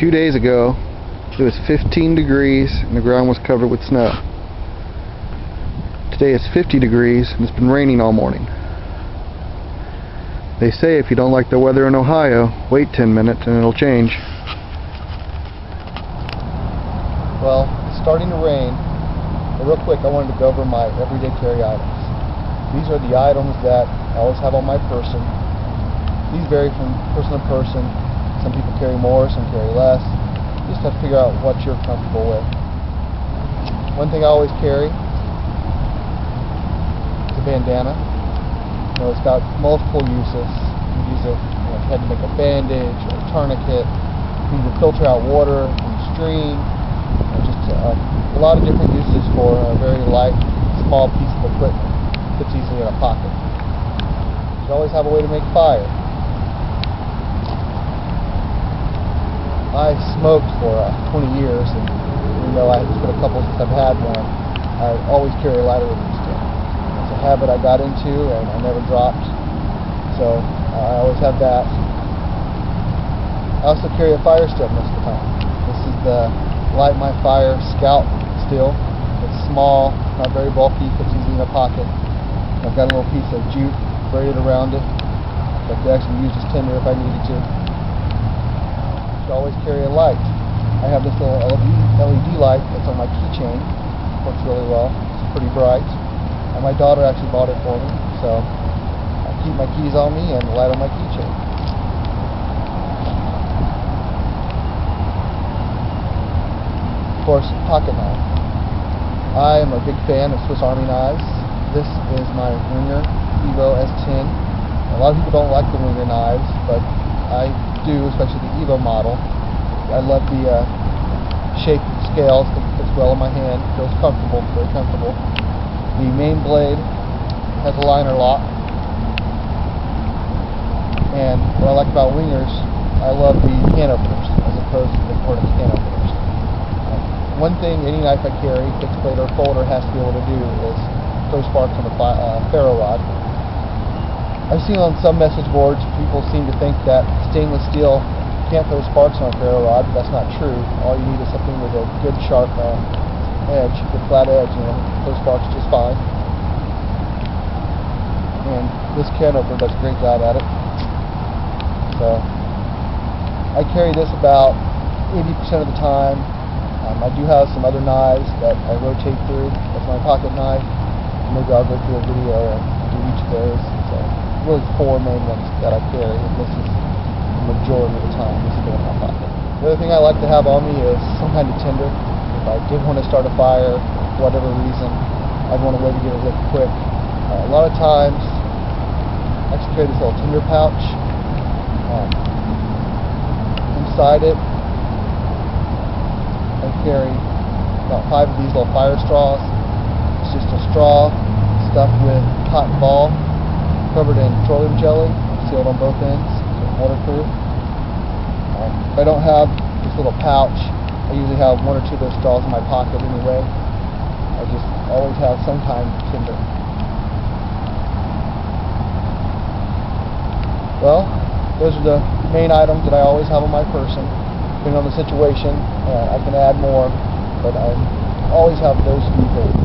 2 days ago, it was 15 degrees and the ground was covered with snow. Today it's 50 degrees and it's been raining all morning. They say if you don't like the weather in Ohio, wait 10 minutes and it'll change. Well, it's starting to rain, but real quick I wanted to go over my everyday carry items. These are the items that I always have on my person. These vary from person to person. Some people carry more, some carry less. You just have to figure out what you're comfortable with. One thing I always carry is a bandana. You know, it's got multiple uses. You can use it if you had to make a bandage or a tourniquet. You can either filter out water from the stream. Just a lot of different uses for a very light, small piece of equipment. Fits easily in a pocket. You should always have a way to make fire. I smoked for 20 years, and even though it's been a couple since I've had one, I always carry a lighter with me still. It's a habit I got into and I never dropped, so I always have that. I also carry a fire strip most of the time. This is the Light My Fire Scout still. It's small, not very bulky, fits easily in a pocket. I've got a little piece of jute braided around it. I could actually use as tinder if I needed to. Should always carry a light. I have this little LED light that's on my keychain. Works really well. It's pretty bright. And my daughter actually bought it for me, so I keep my keys on me and the light on my keychain. Of course, pocket knife. I am a big fan of Swiss Army knives. This is my Winger Evo S10. A lot of people don't like the Winger knives, but I do, especially the Evo model. I love the shape and scales. It fits well in my hand. Feels comfortable, very comfortable. The main blade has a liner lock. And what I like about Wingers, I love the can openers as opposed to the cordless can openers. One thing any knife I carry, fixed blade or folder, has to be able to do is throw sparks on the ferro rod. I've seen on some message boards people seem to think that stainless steel can't throw sparks on a ferro rod, but that's not true. All you need is something with a good sharp edge, good flat edge, and throw sparks just fine. And this can opener does a great job at it. So I carry this about 80% of the time. I do have some other knives that I rotate through. That's my pocket knife. Maybe I'll go through a video and do each of those. So really 4 main ones that I carry, and this is the majority of the time. This is in my pocket. The other thing I like to have on me is some kind of tinder. If I did want to start a fire, for whatever reason, I'd want a way to get it lit quick. A lot of times, I actually carry this little tinder pouch. Inside it, I carry about 5 of these little fire straws. It's just a straw stuffed with cotton ball, covered in petroleum jelly, sealed on both ends, so it's waterproof. If I don't have this little pouch, I usually have 1 or 2 of those straws in my pocket anyway. I just always have some kind of tinder. Well, those are the main items that I always have on my person. Depending on the situation, I can add more, but I always have those few things.